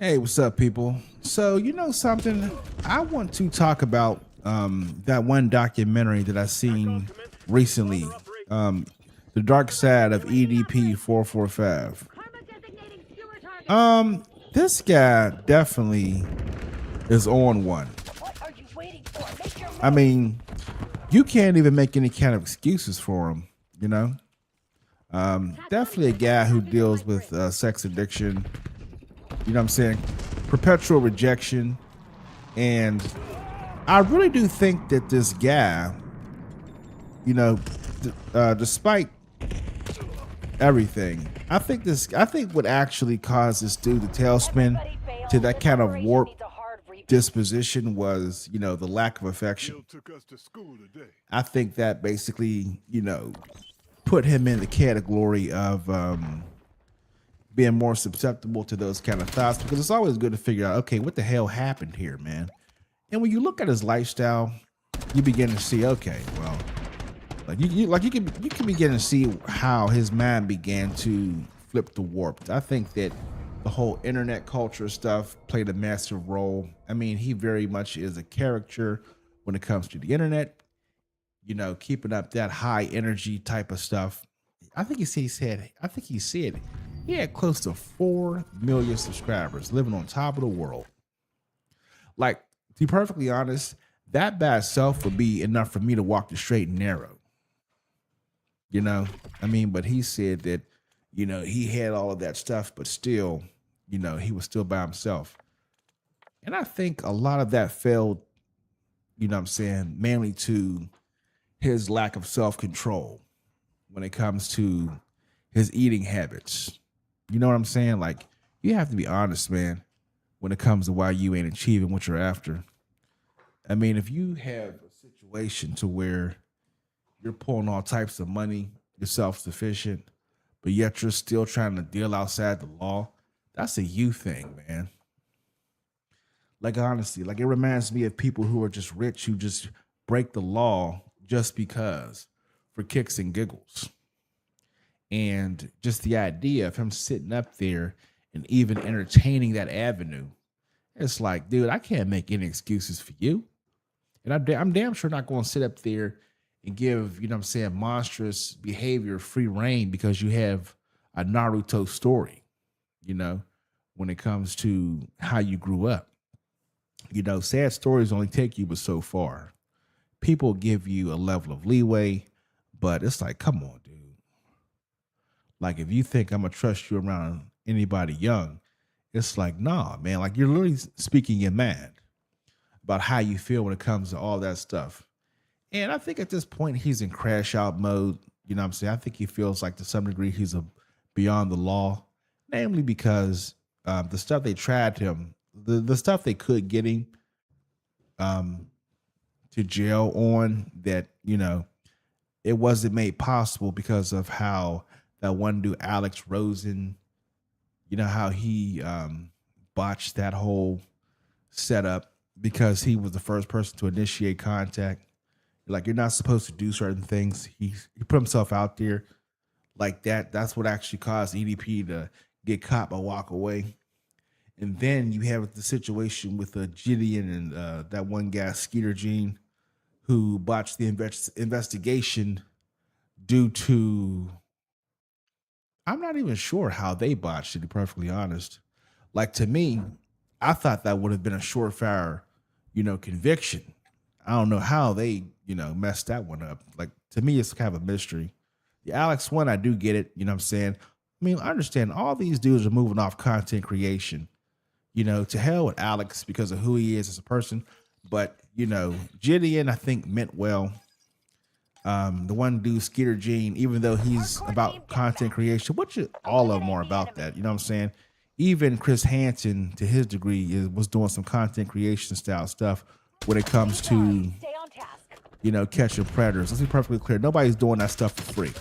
Hey, what's up, people? So, you know something? I want to talk about that one documentary that I seen recently, um, The Dark Side of EDP 445. Um, this guy definitely is on one. What are you waiting for? Make your I move! mean, you can't even make any kind of excuses for him, you know? Definitely a guy who deals with sex addiction, you know what I'm saying? Perpetual rejection. And I really do think that this guy, you know, despite everything, I think what actually caused this dude to tailspin Everybody bail. to that This kind of operation warped needs a hard repeat. disposition was, the lack of affection. Took us to school today. I think that basically, put him in the category of being more susceptible to those kind of thoughts, because it's always good to figure out, okay, what the hell happened here, man? And when you look at his lifestyle, you begin to see, okay, well, you can begin to see how his mind began to flip the warp. I think that the whole internet culture stuff played a massive role. I mean, he very much is a character when it comes to the internet. Keeping up that high energy type of stuff. I think he said he had close to 4 million subscribers living on top of the world. Like, to be perfectly honest, that by itself would be enough for me to walk the straight and narrow. But he said that, he had all of that stuff, but still, he was still by himself. And I think a lot of that failed, mainly to his lack of self-control when it comes to his eating habits. You know what I'm saying? Like, you have to be honest, man, when it comes to why you ain't achieving what you're after. I mean, if you have a situation to where you're pulling all types of money, you're self-sufficient, but yet you're still trying to deal outside the law, that's a you thing, man. Like, honestly, like, it reminds me of people who are just rich, who just break the law just because, for kicks and giggles. And just the idea of him sitting up there and even entertaining that avenue, it's like, dude, I can't make any excuses for you. And I'm damn sure not going to sit up there and give, monstrous behavior free reign because you have a Naruto story, when it comes to how you grew up. Sad stories only take you but so far. People give you a level of leeway, but it's like, come on, dude. Like, if you think I'm gonna trust you around anybody young, it's like, nah, man. Like, you're literally speaking your mind about how you feel when it comes to all that stuff. And I think at this point he's in crash out mode. You know what I'm saying? I think he feels like to some degree he's beyond the law, namely because the stuff they tried him, the stuff they could get him to jail on, that, it wasn't made possible because of how that one dude, Alex Rosen, how he botched that whole setup because he was the first person to initiate contact. Like, you're not supposed to do certain things. He put himself out there like that. That's what actually caused EDP to get caught but walk away. And then you have the situation with Gideon and that one guy, Skeeter Jean, who botched the investigation due to, I'm not even sure how they botched it, to be perfectly honest. Like, to me, I thought that would have been a surefire, conviction. I don't know how they, messed that one up. Like, to me, it's kind of a mystery. The Alex one, I do get it. You know what I'm saying? I mean, I understand all these dudes are moving off content creation. To hell with Alex because of who he is as a person. But, Gideon, I think, meant well. The one dude, Skeeter Jean, even though he's about content creation, which all of them are about that. You know what I'm saying? Even Chris Hansen, to his degree, was doing some content creation style stuff when it comes to, Stay on task. catching predators. Let's be perfectly clear. Nobody's doing that stuff for free.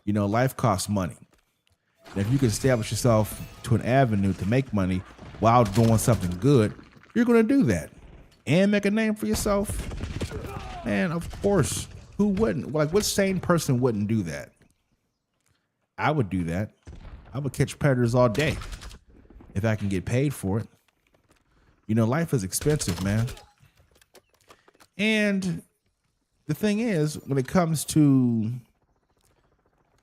Life costs money. And if you can establish yourself to an avenue to make money while doing something good, you're going to do that and make a name for yourself. Man, of course. Who wouldn't? Like, what sane person wouldn't do that? I would do that. I would catch predators all day. if I can get paid for it. You know, life is expensive, man. And the thing is, when it comes to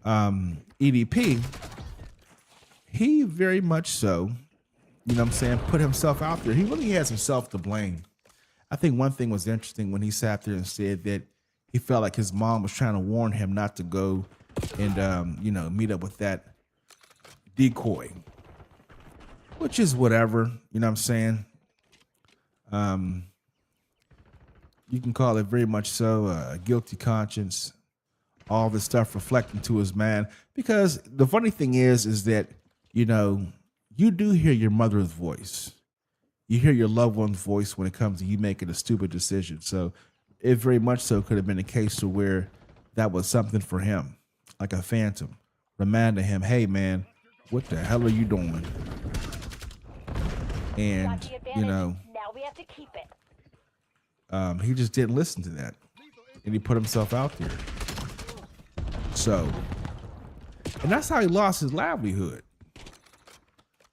EDP, he very much so, you know what I'm saying, put himself out there. He really has himself to blame. I think one thing was interesting when he sat there and said that he felt like his mom was trying to warn him not to go and, you know, meet up with that decoy, which is whatever, you know what I'm saying? You can call it very much so a guilty conscience, all this stuff reflecting to his mind. Because the funny thing is that, you know, you do hear your mother's voice. You hear your loved one's voice when it comes to you making a stupid decision. So it very much so could have been a case to where that was something for him, like a phantom, reminding him, hey, man, what the hell are you doing? And, you know, Now we have to keep it. he just didn't listen to that. And he put himself out there. So, and that's how he lost his livelihood.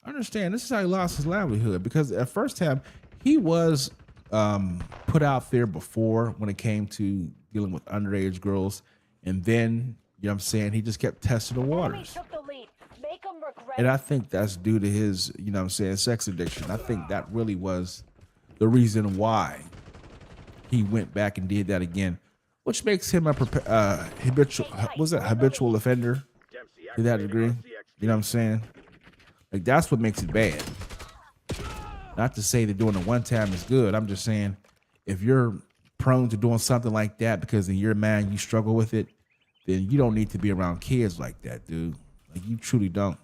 Understand, this is how he lost his livelihood, because at first time he was put out there before when it came to dealing with underage girls, and then, you know what I'm saying, he just kept testing the Enemy waters. took the lead. Make 'em regret And it. I think that's due to his, you know what I'm saying, sex addiction. I think that really was the reason why he went back and did that again, which makes him a habitual offender to that degree. You know what I'm saying? Like, that's what makes it bad. Not to say that doing it one time is good. I'm just saying, if you're prone to doing something like that because in your mind you struggle with it, then you don't need to be around kids like that, dude. Like, you truly don't.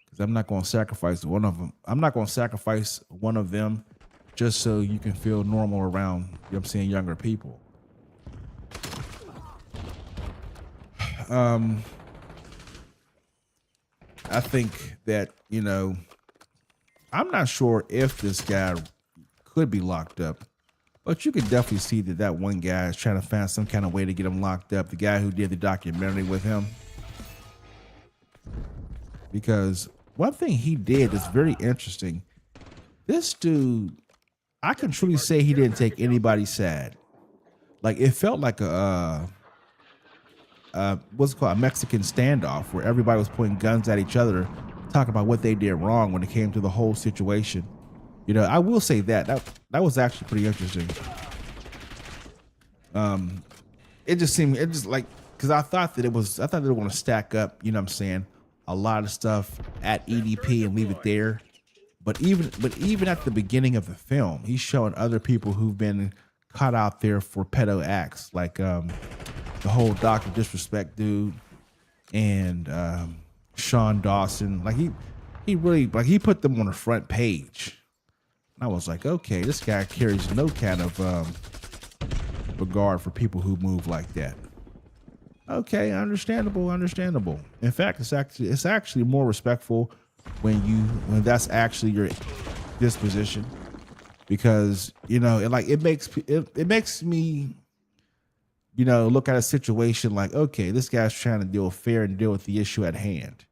Because I'm not going to sacrifice one of them. I'm not going to sacrifice one of them just so you can feel normal around, you know what I'm saying, younger people. I think that, you know, I'm not sure if this guy could be locked up, but you can definitely see that that one guy is trying to find some kind of way to get him locked up. The guy who did the documentary with him. Because one thing he did is very interesting. This dude, I can truly say he didn't take anybody's side. Like, it felt like what's it called, a Mexican standoff, where everybody was pointing guns at each other, talking about what they did wrong when it came to the whole situation. You know, I will say that was actually pretty interesting. It just like, because I thought they were going to stack up, you know what I'm saying, a lot of stuff at EDP and leave it there. But even at the beginning of the film, he's showing other people who've been caught out there for pedo acts, like the whole Dr. Disrespect dude and Sean Dawson. Like, he really, like, he put them on the front page. And I was like, okay, this guy carries no kind of regard for people who move like that. Okay, understandable. In fact, it's actually more respectful when that's actually your disposition, because, you know, it makes me, you know, look at a situation like, okay, this guy's trying to deal fair and deal with the issue at hand.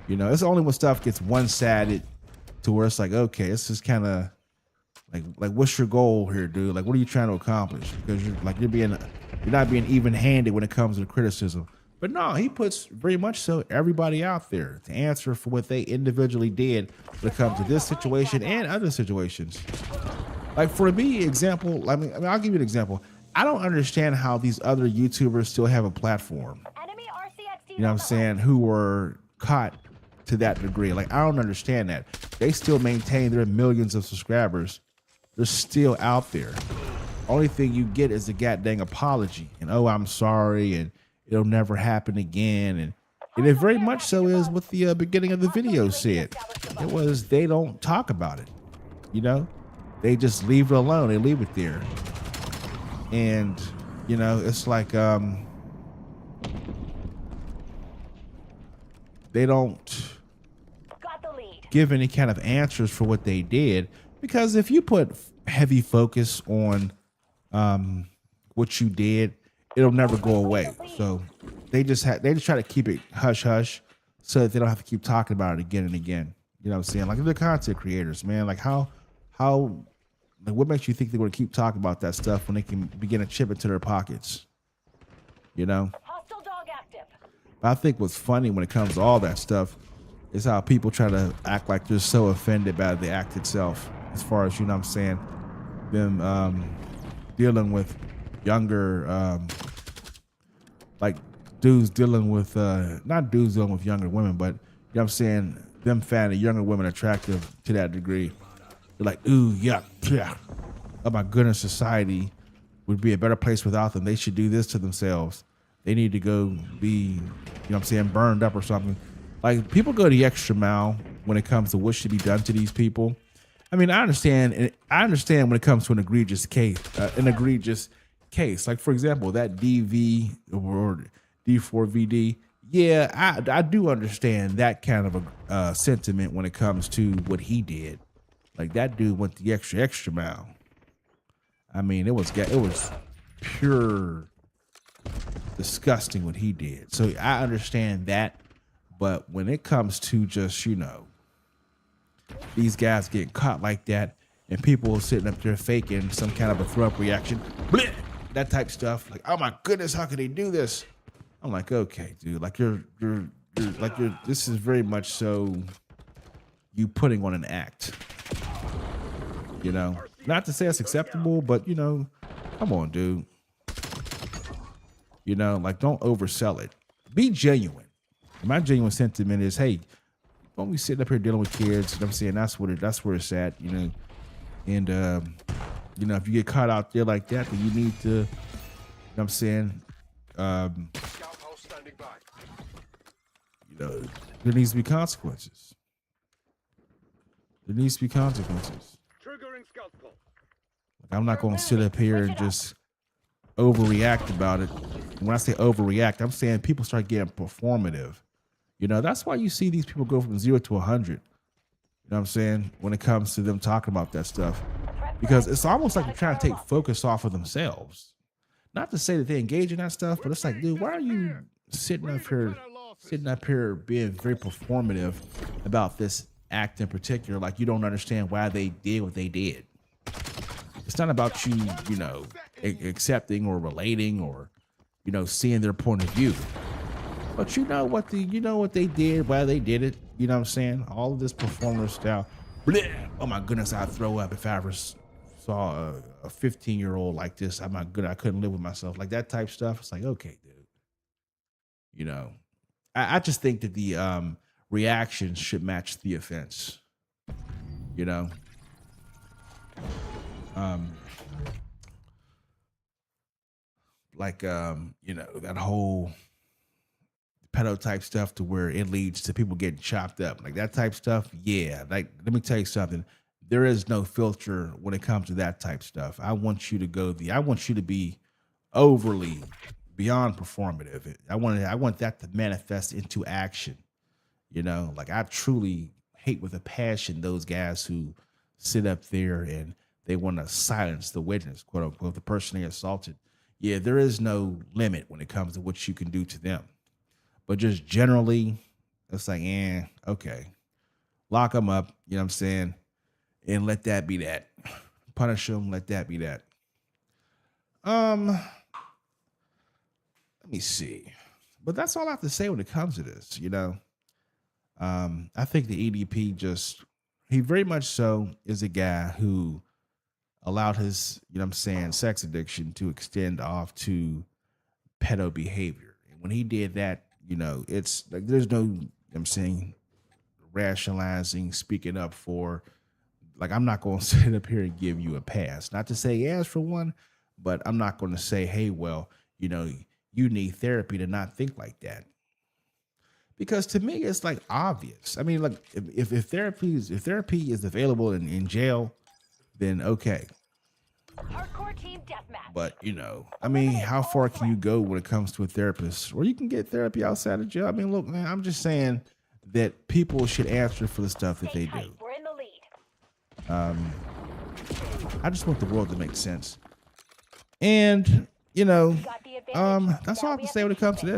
You know, it's only when stuff gets one-sided to where it's like, okay, this is kind of like what's your goal here, dude? Like, what are you trying to accomplish? Because you're not being even-handed when it comes to criticism. But no, he puts very much so everybody out there to answer for what they individually did when it comes to this situation and other situations. Like, for me, example, I mean, I'll give you an example. I don't understand how these other YouTubers still have a platform, Enemy RCXD. you know what I'm saying, who were caught to that degree. Like, I don't understand that. They still maintain their millions of subscribers. They're still out there. Only thing you get is a goddamn apology and, oh, I'm sorry, and it'll never happen again. And it very much so is what the beginning of the video said. It was, they don't talk about it. You know, they just leave it alone. They leave it there. And, you know, it's like, they don't Got the lead. give any kind of answers for what they did, because if you put heavy focus on what you did, it'll never go away. So they just try to keep it hush hush so that they don't have to keep talking about it again and again. You know what I'm saying? Like they're content creators, man. Like like what makes you think they're going to keep talking about that stuff when they can begin to chip into their pockets? You know? Hostile dog active. But I think what's funny when it comes to all that stuff is how people try to act like they're so offended by the act itself. As far as, you know what I'm saying, them dealing with younger, like dudes dealing with, not dudes dealing with younger women, but, you know what I'm saying, them finding younger women attractive to that degree. They're like, ooh, yeah. Oh my goodness, society would be a better place without them. They should do this to themselves. They need to go be, you know what I'm saying, burned up or something. Like people go the extra mile when it comes to what should be done to these people. I mean, I understand when it comes to an egregious case. Like for example, that DV or D4VD. Yeah, I do understand that kind of a sentiment when it comes to what he did. Like that dude went the extra mile. I mean, it was pure disgusting what he did. So I understand that, but when it comes to just, you know, these guys getting caught like that and people sitting up there faking some kind of a throw up reaction, bleh, that type of stuff, like, oh my goodness, how could they do this? I'm like, okay, dude, like you're this is very much so you putting on an act. You know, not to say it's acceptable, but you know, come on, dude. You know, like don't oversell it. Be genuine. My genuine sentiment is, hey, don't be sitting up here dealing with kids. You know what I'm saying? That's where it's at, you know. And you know, if you get caught out there like that, then you need to, you know what I'm saying? You know, there needs to be consequences. There needs to be consequences. Like, I'm not going to sit up here and just overreact about it. When I say overreact, I'm saying people start getting performative. You know, that's why you see these people go from 0 to 100. You know what I'm saying? When it comes to them talking about that stuff, because it's almost like they're trying to take focus off of themselves. Not to say that they engage in that stuff, but it's like, dude, why are you sitting up here being very performative about this act in particular? Like you don't understand why they did what they did. It's not about you, you know, accepting or relating or, you know, seeing their point of view. But you know what they did, why they did it. You know what I'm saying? All of this performer style. Bleh, oh my goodness, I'd throw up if I ever saw a 15-year-old like this. I'm not good. I couldn't live with myself. Like that type stuff. It's like, okay, dude. You know, I just think that the reaction should match the offense. You know? You know, that whole pedo type stuff to where it leads to people getting chopped up, like that type stuff. Yeah, like let me tell you something. There is no filter when it comes to that type stuff. I want you to be overly beyond performative. I want that to manifest into action. You know, like I truly hate with a passion those guys who sit up there and they want to silence the witness, quote unquote, the person they assaulted. Yeah, there is no limit when it comes to what you can do to them. But just generally, it's like, okay. Lock them up, you know what I'm saying? And let that be that. Punish them, let that be that. Let me see. But that's all I have to say when it comes to this, you know? I think the EDP he very much so is a guy who allowed his, you know what I'm saying, sex addiction to extend off to pedo behavior. And when he did that, you know, it's like there's no, you know what I'm saying, rationalizing, speaking up for, like, I'm not going to sit up here and give you a pass. Not to say yes for one, but I'm not going to say, hey, well, you know, you need therapy to not think like that. Because to me, it's like obvious. I mean, like if therapy is available in jail, then okay. Hardcore team deathmatch. But you know, I mean, how far can you go when it comes to a therapist? Or you can get therapy outside of jail. I mean, look, man, I'm just saying that people should answer for the stuff that they do. We're in the lead. I just want the world to make sense. And you know, that's all I have to say when it comes to this.